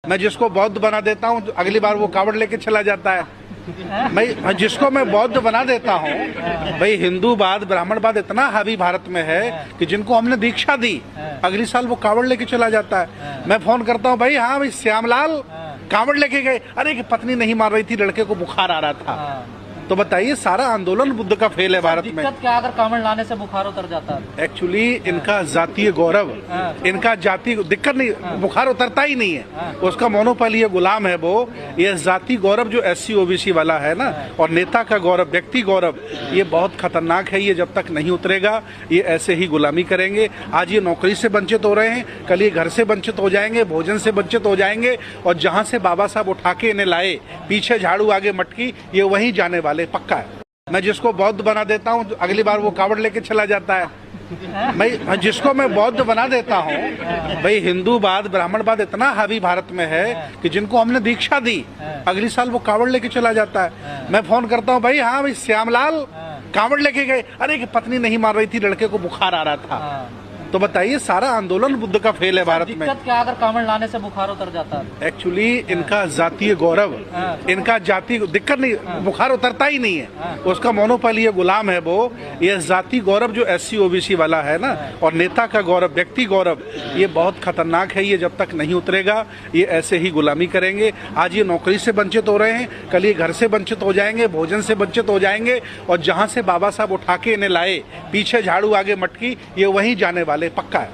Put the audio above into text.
मैं जिसको बौद्ध बना देता हूँ अगली बार वो कावड़ लेके चला जाता है। मैं जिसको मैं बौद्ध बना देता हूँ, भाई हिंदूवाद ब्राह्मणवाद इतना हावी भारत में है कि जिनको हमने दीक्षा दी अगली साल वो कावड़ लेके चला जाता है। मैं फोन करता हूँ, भाई हाँ भाई श्यामलाल कावड़ लेके गए, अरे कि पत्नी नहीं मार रही थी, लड़के को बुखार आ रहा था। तो बताइए सारा आंदोलन बुद्ध का फेल है भारत में। दिक्कत क्या अगर कावड़ लाने से बुखार उतर जाता है? एक्चुअली इनका जातीय गौरव, इनका जाति दिक्कत नहीं, बुखार उतरता ही नहीं है, उसका मोनोपोली ये गुलाम है वो। ये जाति गौरव जो SC OBC वाला है ना, और नेता का गौरव, व्यक्ति गौरव, ये बहुत खतरनाक है। ये जब तक नहीं उतरेगा ये ऐसे ही गुलामी करेंगे। आज ये नौकरी से वंचित हो रहे हैं, कल ये घर से वंचित हो जाएंगे, भोजन से वंचित हो जाएंगे, और जहां से बाबा साहब उठा के इन्हें लाए, पीछे झाड़ू आगे मटकी, ये वहीं जाने वाले पक्का है। मैं जिसको बौद्ध बना देता हूँ अगली बार वो कावड़ लेके चला जाता है। मैं जिसको मैं बौद्ध बना देता हूँ, भाई हिंदूवाद ब्राह्मणवाद इतना हावी भारत में है कि जिनको हमने दीक्षा दी अगली साल वो कावड़ लेके चला जाता है। मैं फोन करता हूँ, भाई हाँ भाई श्यामलाल कावड़ लेके गए, अरे कि पत्नी नहीं मार रही थी, लड़के को बुखार आ रहा था। तो बताइए सारा आंदोलन बुद्ध का फेल है भारत में। दिक्कत क्या अगर कावड़ लाने से बुखार उतर जाता है? एक्चुअली इनका जातीय गौरव, इनका जाति दिक्कत नहीं, बुखार उतरता ही नहीं है, उसका मोनोपोली ये गुलाम है वो। ये जाति गौरव जो SC OBC वाला है ना, और नेता का गौरव, व्यक्ति गौरव, ये बहुत खतरनाक है। ये जब तक नहीं उतरेगा ये ऐसे ही गुलामी करेंगे। आज ये नौकरी से वंचित हो रहे हैं, कल ये घर से वंचित हो जाएंगे, भोजन से वंचित हो जाएंगे, और जहां से बाबा साहब उठा के इन्हें लाए, पीछे झाड़ू आगे मटकी, ये वहीं जाने वाले पक्का है।